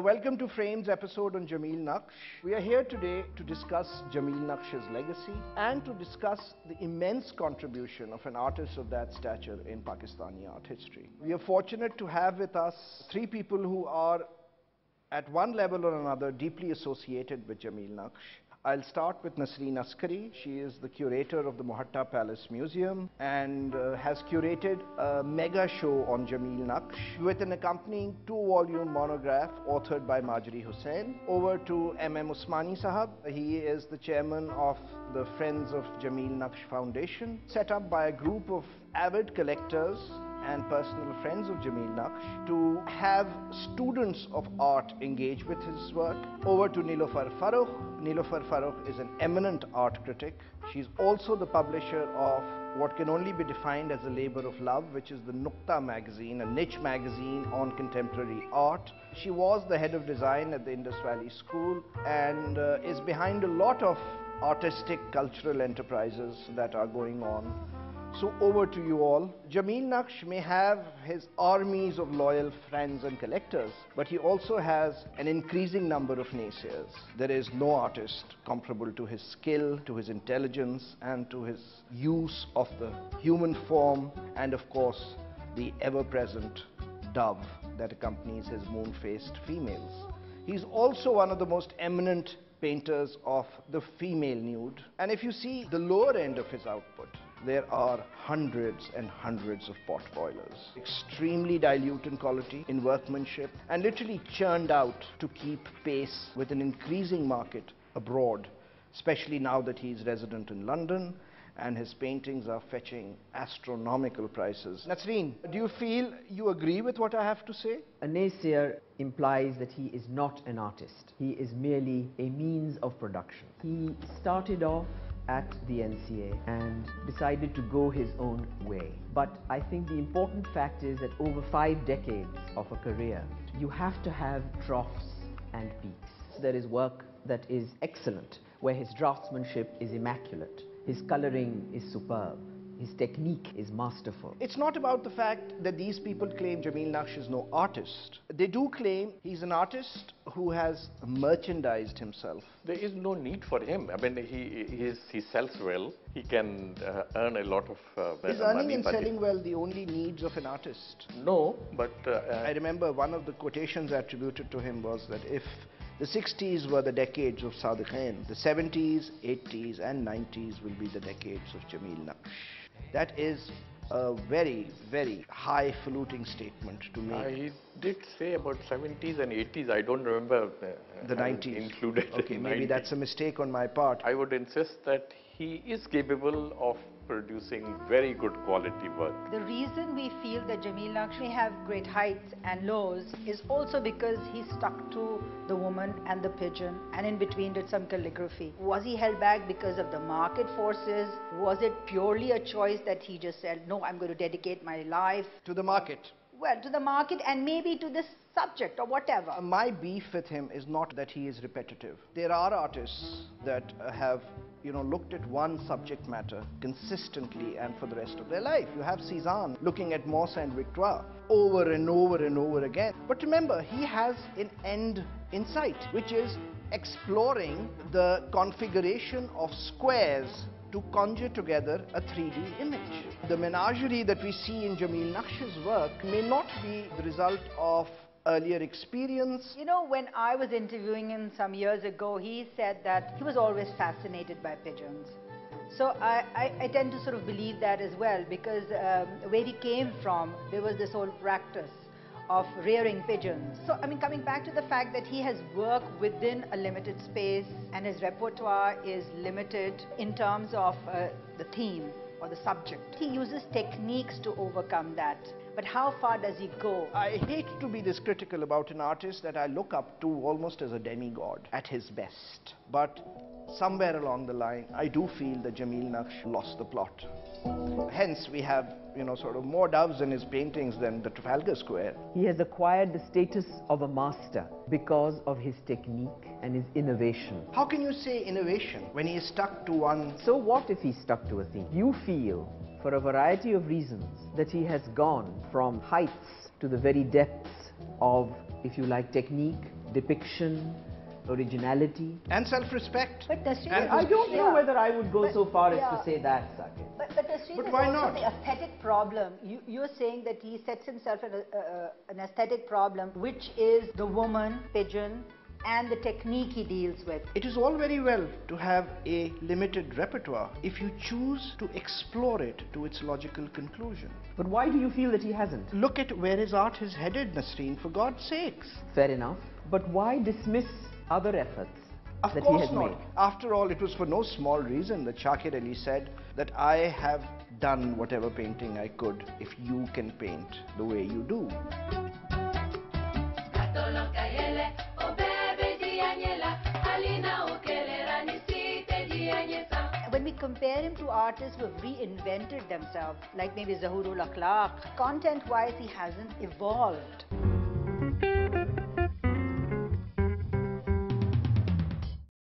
Welcome to Frames episode on Jameel Naqsh. We are here today to discuss Jameel Naqsh's legacy and to discuss the immense contribution of an artist of that stature in Pakistani art history. We are fortunate to have with us three people who are at one level or another deeply associated with Jameel Naqsh. I'll start with Nasreen Askari. She is the curator of the Mohatta Palace Museum and has curated a mega show on Jameel Naqsh with an accompanying 2-volume monograph authored by Majri Hussain. Over to M.M. Usmani Sahab. He is the chairman of the Friends of Jameel Naqsh Foundation, set up by a group of avid collectors and personal friends of Jameel Naqsh to have students of art engage with his work. Over to Niloufar Farokh. Niloufar Farokh is an eminent art critic. She's also the publisher of what can only be defined as a labor of love, which is the Nukta magazine, a niche magazine on contemporary art. She was the head of design at the Indus Valley School and is behind a lot of artistic cultural enterprises that are going on. So over to you all. Jameel Naqsh may have his armies of loyal friends and collectors, but he also has an increasing number of naysayers. There is no artist comparable to his skill, to his intelligence, and to his use of the human form, and of course, the ever-present dove that accompanies his moon-faced females. He's also one of the most eminent painters of the female nude. And if you see the lower end of his output, there are hundreds and hundreds of pot boilers, extremely dilute in quality, in workmanship, and literally churned out to keep pace with an increasing market abroad, especially now that he's resident in London and his paintings are fetching astronomical prices. Nasreen, do you feel you agree with what I have to say? A naysayer implies that he is not an artist. He is merely a means of production. He started off at the NCA and decided to go his own way. But I think the important fact is that over 5 decades of a career, you have to have troughs and peaks. There is work that is excellent, where his draftsmanship is immaculate, his coloring is superb, his technique is masterful. It's not about the fact that these people claim Jameel Naqsh is no artist. They do claim he's an artist who has merchandised himself. There is no need for him. I mean, he sells well. He can earn a lot of Is earning and selling well the only needs of an artist? No, but I remember one of the quotations attributed to him was that if the 60s were the decades of Sadiqain, the 70s, 80s and 90s will be the decades of Jameel Naqsh. That is a very, very highfalutin statement to make. He did say about 70s and 80s. I don't remember the 90s included. Okay, maybe 90s. That's a mistake on my part. I would insist that he is capable of producing very good quality work. The reason we feel that Jameel Naqsh may have great heights and lows is also because he stuck to the woman and the pigeon and in between did some calligraphy. Was he held back because of the market forces? Was it purely a choice that he just said, no, I'm going to dedicate my life to the market? Well, to the market and maybe to this subject or whatever. My beef with him is not that he is repetitive. There are artists that have looked at one subject matter consistently and for the rest of their life. You have Cézanne looking at Mont Saint-Victoire over and over and over again. But remember, he has an end in sight, which is exploring the configuration of squares to conjure together a 3D image. The menagerie that we see in Jameel Naqsh's work may not be the result of earlier experience. You know, when I was interviewing him some years ago, he said that he was always fascinated by pigeons. So I tend to sort of believe that as well, because where he came from, there was this whole practice of rearing pigeons. So, I mean, coming back to the fact that he has worked within a limited space and his repertoire is limited in terms of the theme or the subject. He uses techniques to overcome that. But how far does he go? I hate to be this critical about an artist that I look up to almost as a demigod at his best. But somewhere along the line, I do feel that Jameel Naqsh lost the plot. Hence, we have, sort of more doves in his paintings than the Trafalgar Square. He has acquired the status of a master because of his technique and his innovation. How can you say innovation when he is stuck to one? So what if he stuck to a theme? You feel, for a variety of reasons, that he has gone from heights to the very depths of, if you like, technique depiction, originality. And self-respect. But Nasreen, And I don't know Yeah. whether I would go But- so far as yeah. to say that, Saket. But Nasreen, But there's why also not? the aesthetic problem. You're saying that he sets himself an aesthetic problem, which is the woman, pigeon, and the technique he deals with. It is all very well to have a limited repertoire if you choose to explore it to its logical conclusion. But why do you feel that he hasn't? Look at where his art is headed, Nasreen, for God's sakes. Fair enough. But why dismiss other efforts Of that he course has not. made? After all, it was for no small reason that Shakir Ali said that I have done whatever painting I could if you can paint the way you do. When we compare him to artists who have reinvented themselves, like maybe Zahurul Akhlaq, content-wise he hasn't evolved.